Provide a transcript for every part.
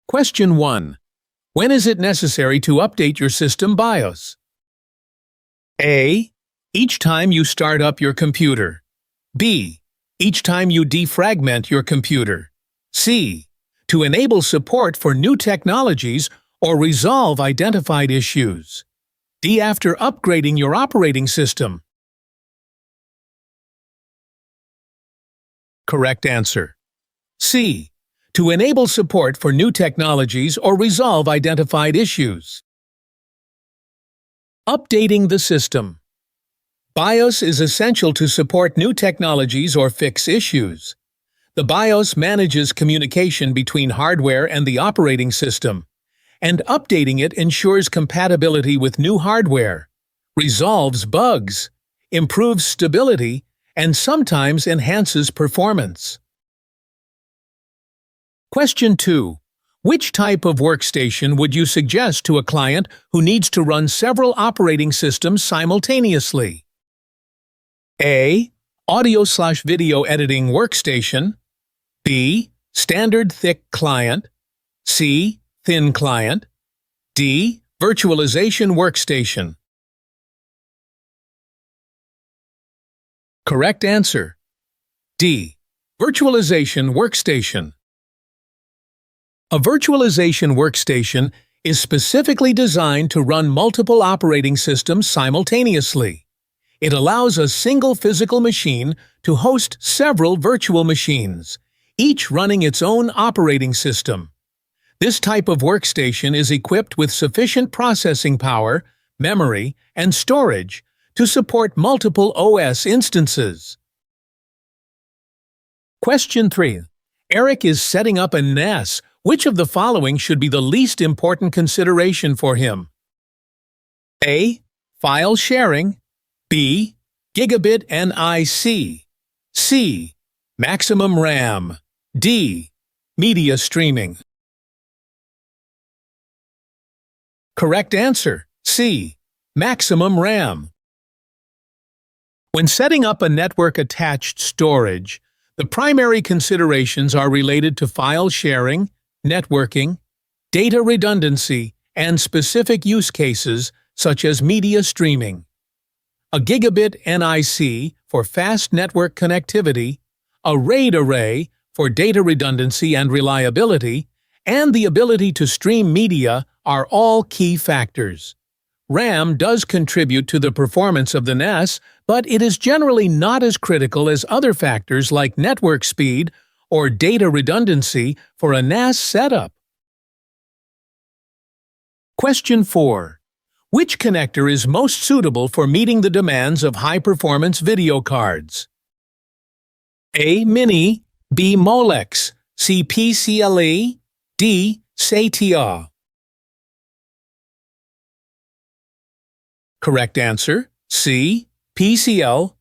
Question 1. When is it necessary to update your system BIOS? A. Each time you start up your computer. B. Each time you defragment your computer. C. To enable support for new technologies or resolve identified issues. D. After upgrading your operating system. Correct answer. C. To enable support for new technologies or resolve identified issues. Updating the system. BIOS is essential to support new technologies or fix issues. The BIOS manages communication between hardware and the operating system, and updating it ensures compatibility with new hardware, resolves bugs, improves stability, and sometimes enhances performance. Question 2. Which type of workstation would you suggest to a client who needs to run several operating systems simultaneously? A. Audio/video editing workstation. B. Standard thick client. C. Thin client. D. Virtualization workstation. Correct answer. D. Virtualization workstation. A virtualization workstation is specifically designed to run multiple operating systems simultaneously. It allows a single physical machine to host several virtual machines, each running its own operating system. This type of workstation is equipped with sufficient processing power, memory, and storage to support multiple OS instances. Question 3. Eric is setting up a NAS. Which of the following should be the least important consideration for him? A. File sharing. B. Gigabit NIC. C. Maximum RAM. D. Media streaming. Correct answer. C. Maximum RAM. When setting up a network-attached storage, the primary considerations are related to file sharing, networking, data redundancy, and specific use cases such as media streaming. A gigabit NIC for fast network connectivity, a RAID array for data redundancy and reliability, and the ability to stream media are all key factors. RAM does contribute to the performance of the NAS, but it is generally not as critical as other factors like network speed or data redundancy for a NAS setup. Question 4. Which connector is most suitable for meeting the demands of high-performance video cards? A. Mini. B. Molex. C. PCIe. D. CompTIA A. Correct answer. C. PCL.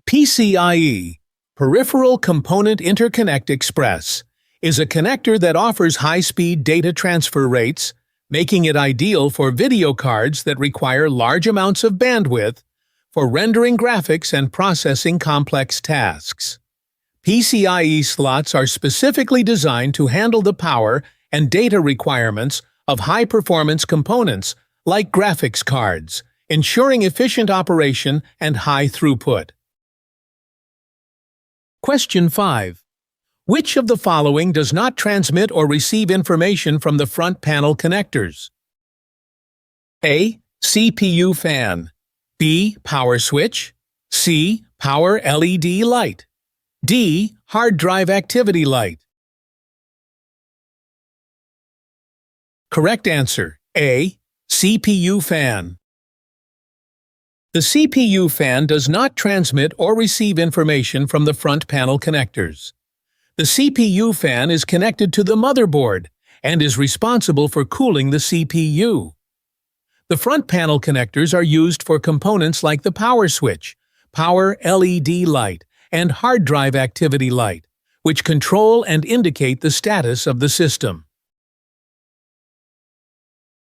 PCIe, Peripheral Component Interconnect Express, is a connector that offers high-speed data transfer rates, making it ideal for video cards that require large amounts of bandwidth for rendering graphics and processing complex tasks. PCIe slots are specifically designed to handle the power and data requirements of high-performance components like graphics cards, ensuring efficient operation and high throughput. Question 5. Which of the following does not transmit or receive information from the front panel connectors? A. CPU fan. B. Power switch. C. Power LED light. D. Hard drive activity light. Correct answer. A. CPU fan. The CPU fan does not transmit or receive information from the front panel connectors. The CPU fan is connected to the motherboard and is responsible for cooling the CPU. The front panel connectors are used for components like the power switch, power LED light, and hard drive activity light, which control and indicate the status of the system.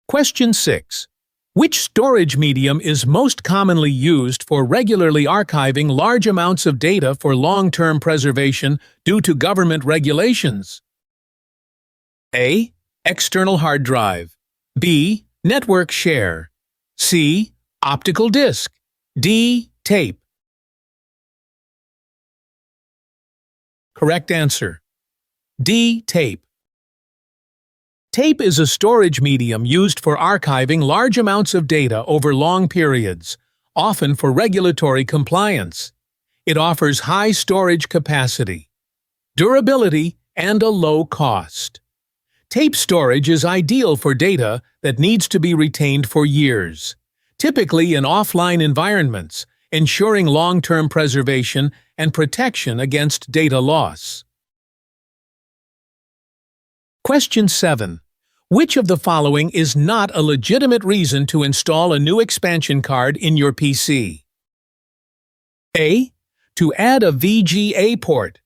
Question 6. Which storage medium is most commonly used for regularly archiving large amounts of data for long-term preservation due to government regulations? A. External hard drive. B. Network share. C. Optical disc. D. Tape. Correct answer. D. Tape. Tape is a storage medium used for archiving large amounts of data over long periods, often for regulatory compliance. It offers high storage capacity, durability, and a low cost. Tape storage is ideal for data that needs to be retained for years, typically in offline environments, ensuring long-term preservation and protection against data loss. Question 7. Which of the following is not a legitimate reason to install a new expansion card in your PC? A. To add a VGA port.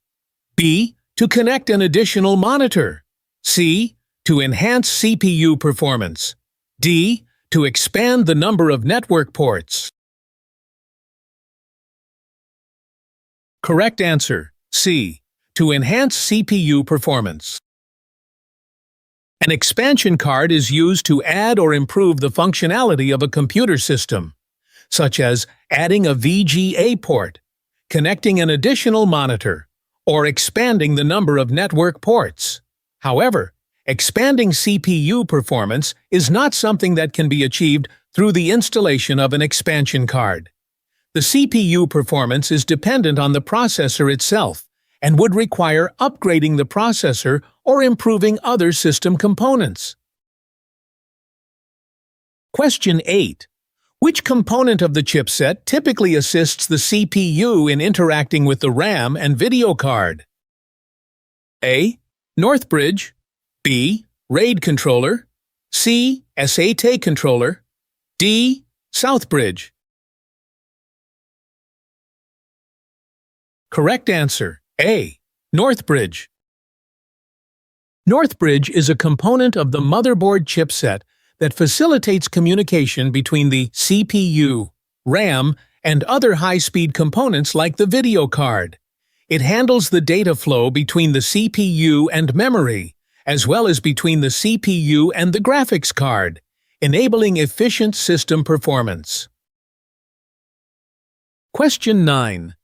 B. To connect an additional monitor. C. To enhance CPU performance. D. To expand the number of network ports. Correct answer. C. To enhance CPU performance. An expansion card is used to add or improve the functionality of a computer system, such as adding a VGA port, connecting an additional monitor, or expanding the number of network ports. However, expanding CPU performance is not something that can be achieved through the installation of an expansion card. The CPU performance is dependent on the processor itself and would require upgrading the processor or improving other system components. Question 8. Which component of the chipset typically assists the CPU in interacting with the RAM and video card? A. North bridge. B. RAID controller. C. SATA controller. D. South bridge. Correct answer. A. North bridge. North bridge is a component of the motherboard chipset that facilitates communication between the CPU, RAM, and other high-speed components like the video card. It handles the data flow between the CPU and memory, as well as between the CPU and the graphics card, enabling efficient system performance. Question 9.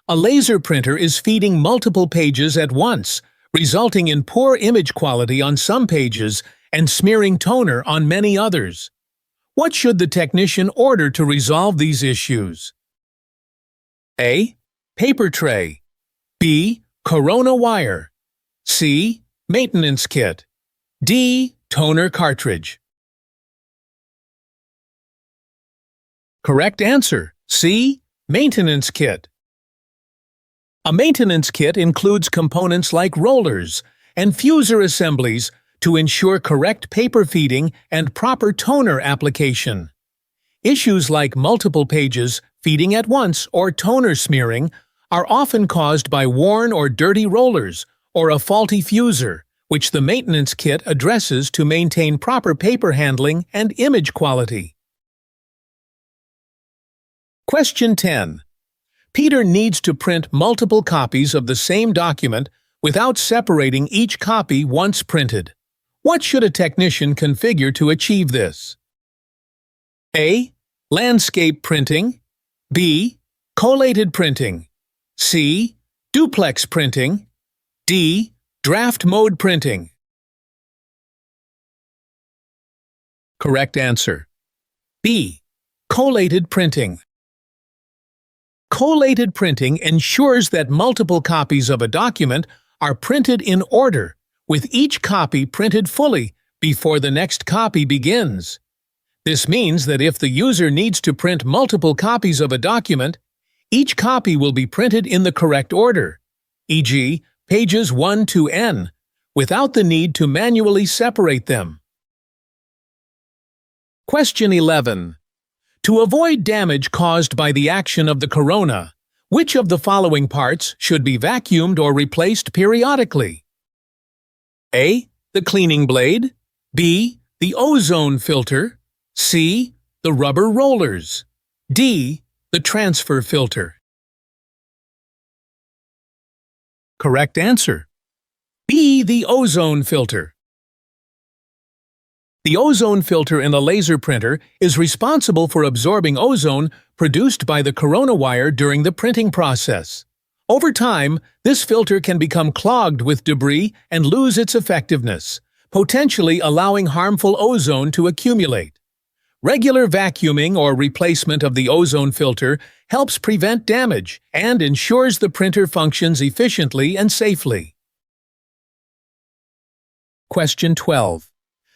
A laser printer is feeding multiple pages at once, resulting in poor image quality on some pages and smearing toner on many others. What should the technician order to resolve these issues? A. Paper tray. B. Corona wire. C. Maintenance kit. D. Toner cartridge. Correct answer. C. Maintenance kit. A maintenance kit includes components like rollers and fuser assemblies to ensure correct paper feeding and proper toner application. Issues like multiple pages, feeding at once, or toner smearing are often caused by worn or dirty rollers or a faulty fuser, which the maintenance kit addresses to maintain proper paper handling and image quality. Question 10. Peter needs to print multiple copies of the same document without separating each copy once printed. What should a technician configure to achieve this? A. Landscape printing. B. Collated printing. C. Duplex printing. D. Draft mode printing. Correct answer. B. Collated printing. Collated printing ensures that multiple copies of a document are printed in order, with each copy printed fully before the next copy begins. This means that if the user needs to print multiple copies of a document, each copy will be printed in the correct order, e.g., pages 1 to N, without the need to manually separate them. Question 11. To avoid damage caused by the action of the corona, which of the following parts should be vacuumed or replaced periodically? A. The cleaning blade. B. The ozone filter. C. The rubber rollers. D. The transfer filter. Correct answer. B. The ozone filter. The ozone filter in a laser printer is responsible for absorbing ozone produced by the corona wire during the printing process. Over time, this filter can become clogged with debris and lose its effectiveness, potentially allowing harmful ozone to accumulate. Regular vacuuming or replacement of the ozone filter helps prevent damage and ensures the printer functions efficiently and safely. Question 12.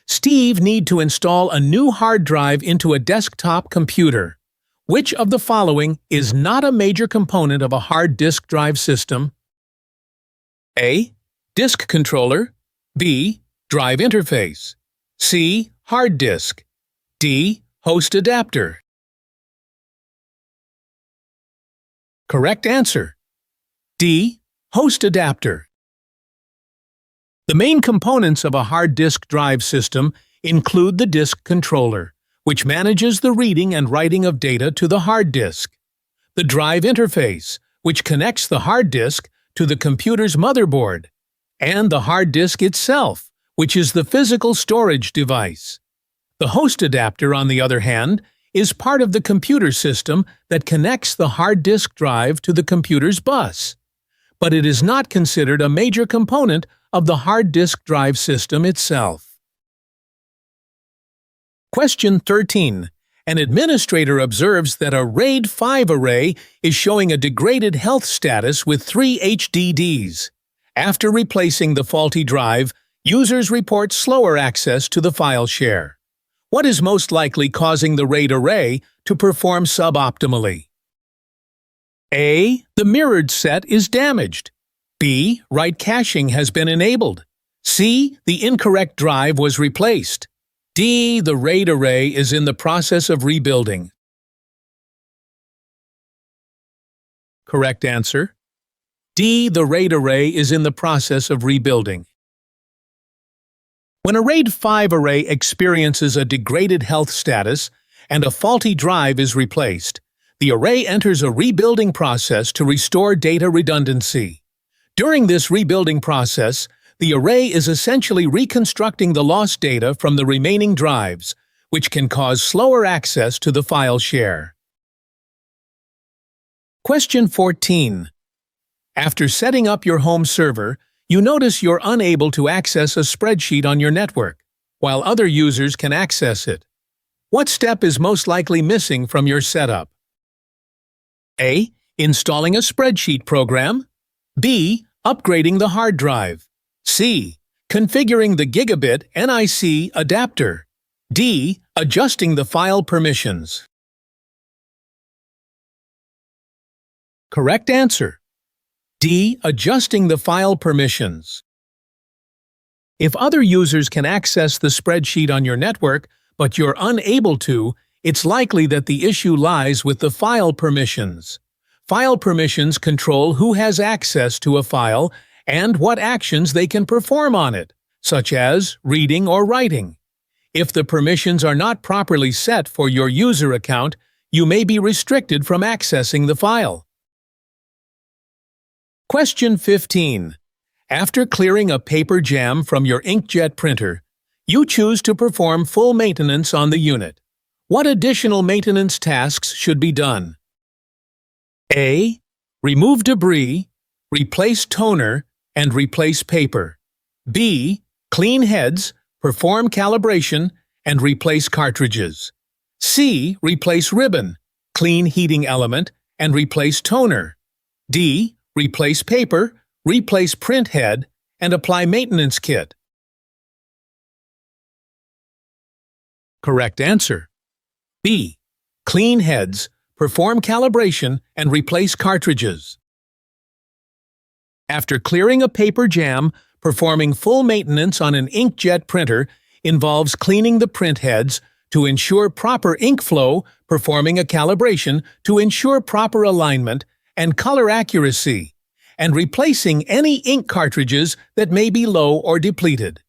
Steve needs to install a new hard drive into a desktop computer. Which of the following is not a major component of a hard disk drive system? A. Disk controller. B. Drive interface. C. Hard disk. D. Host adapter. Correct answer. D. Host adapter. The main components of a hard disk drive system include the disk controller, which manages the reading and writing of data to the hard disk, the drive interface, which connects the hard disk to the computer's motherboard, and the hard disk itself, which is the physical storage device. The host adapter, on the other hand, is part of the computer system that connects the hard disk drive to the computer's bus, but it is not considered a major component of the hard disk drive system itself. Question 13. An administrator observes that a RAID 5 array is showing a degraded health status with 3 HDDs. After replacing the faulty drive, users report slower access to the file share. What is most likely causing the RAID array to perform suboptimally? A. The mirrored set is damaged. B. Write caching has been enabled. C. The incorrect drive was replaced. D. The RAID array is in the process of rebuilding. Correct answer. D. The RAID array is in the process of rebuilding. When a RAID 5 array experiences a degraded health status and a faulty drive is replaced, the array enters a rebuilding process to restore data redundancy. During this rebuilding process, the array is essentially reconstructing the lost data from the remaining drives, which can cause slower access to the file share. Question 14. After setting up your home server, you notice you're unable to access a spreadsheet on your network, while other users can access it. What step is most likely missing from your setup? A. Installing a spreadsheet program. B. Upgrading the hard drive. C. Configuring the gigabit NIC adapter. D. Adjusting the file permissions. Correct answer. D. Adjusting the file permissions. If other users can access the spreadsheet on your network, but you're unable to, it's likely that the issue lies with the file permissions. File permissions control who has access to a file and what actions they can perform on it, such as reading or writing. If the permissions are not properly set for your user account, you may be restricted from accessing the file. Question 15. After clearing a paper jam from your inkjet printer, you choose to perform full maintenance on the unit. What additional maintenance tasks should be done? A. Remove debris, replace toner, and replace paper. B. Clean heads, perform calibration, and replace cartridges. C. Replace ribbon, clean heating element, and replace toner. D. Replace paper, replace print head, and apply maintenance kit. Correct answer. B. Clean heads, perform calibration, and replace cartridges. After clearing a paper jam, performing full maintenance on an inkjet printer involves cleaning the print heads to ensure proper ink flow, performing a calibration to ensure proper alignment and color accuracy, and replacing any ink cartridges that may be low or depleted.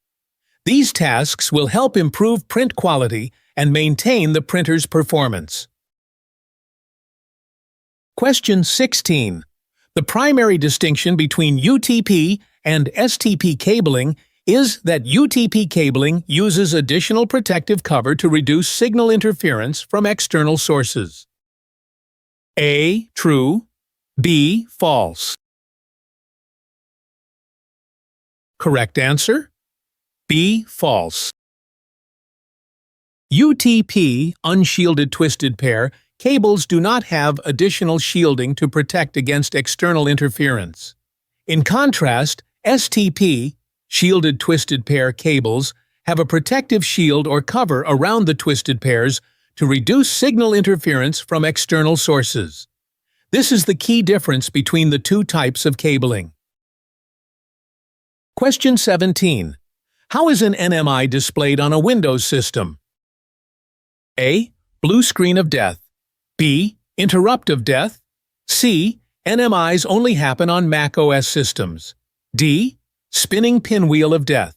These tasks will help improve print quality and maintain the printer's performance. Question 16. The primary distinction between UTP and STP cabling is that UTP cabling uses additional protective cover to reduce signal interference from external sources. A. True. B. False. Correct answer? B. False. UTP, unshielded twisted pair, cables do not have additional shielding to protect against external interference. In contrast, STP, shielded twisted pair cables, have a protective shield or cover around the twisted pairs to reduce signal interference from external sources. This is the key difference between the two types of cabling. Question 17. How is an NMI displayed on a Windows system? A. Blue screen of death. B. Interrupt of death. C. NMIs only happen on Mac OS systems. D. Spinning pinwheel of death.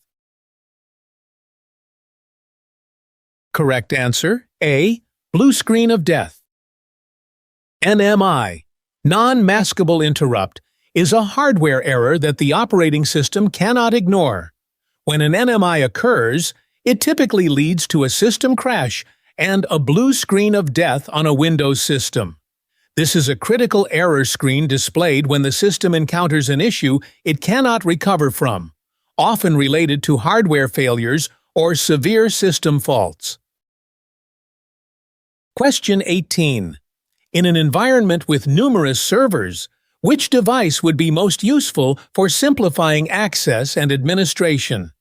Correct answer, A. Blue screen of death. NMI, non-maskable interrupt, is a hardware error that the operating system cannot ignore. When an NMI occurs, it typically leads to a system crash and a blue screen of death on a Windows system. This is a critical error screen displayed when the system encounters an issue it cannot recover from, often related to hardware failures or severe system faults. Question 18. In an environment with numerous servers, which device would be most useful for simplifying access and administration?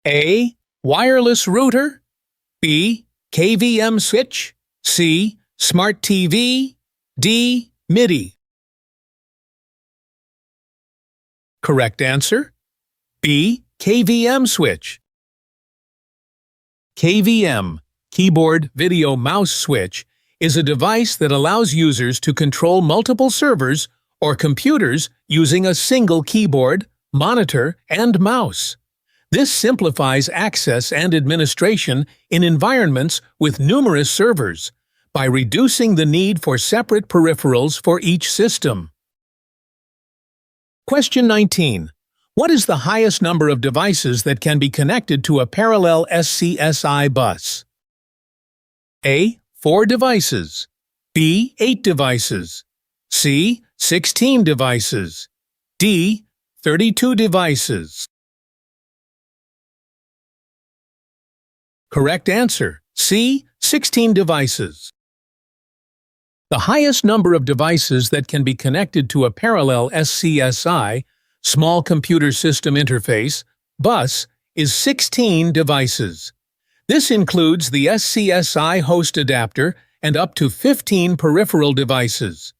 A. Wireless router. B. KVM switch. C. Smart TV. D. MIDI. Correct answer? B. KVM switch. KVM, keyboard video mouse switch, is a device that allows users to control multiple servers or computers using a single keyboard, monitor, and mouse. This simplifies access and administration in environments with numerous servers by reducing the need for separate peripherals for each system. Question 19. What is the highest number of devices that can be connected to a parallel SCSI bus? A. 4 devices. B. 8 devices. C. 16 devices. D. 32 devices. Correct answer, C. 16 devices. The highest number of devices that can be connected to a parallel SCSI, Small Computer System Interface, bus, is 16 devices. This includes the SCSI host adapter and up to 15 peripheral devices.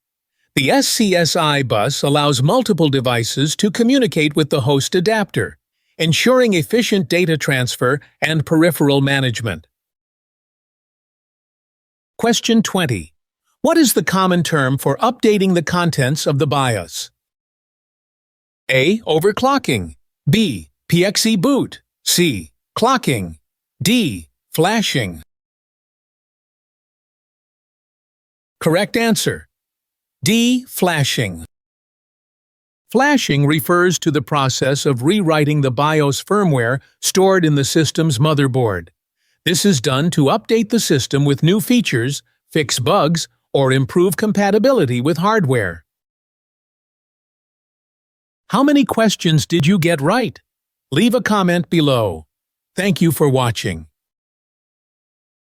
The SCSI bus allows multiple devices to communicate with the host adapter, ensuring efficient data transfer and peripheral management. Question 20. What is the common term for updating the contents of the BIOS? A. Overclocking. B. PXE boot. C. Clocking. D. Flashing. Correct answer. D. Flashing. Flashing refers to the process of rewriting the BIOS firmware stored in the system's motherboard. This is done to update the system with new features, fix bugs, or improve compatibility with hardware. How many questions did you get right? Leave a comment below. Thank you for watching.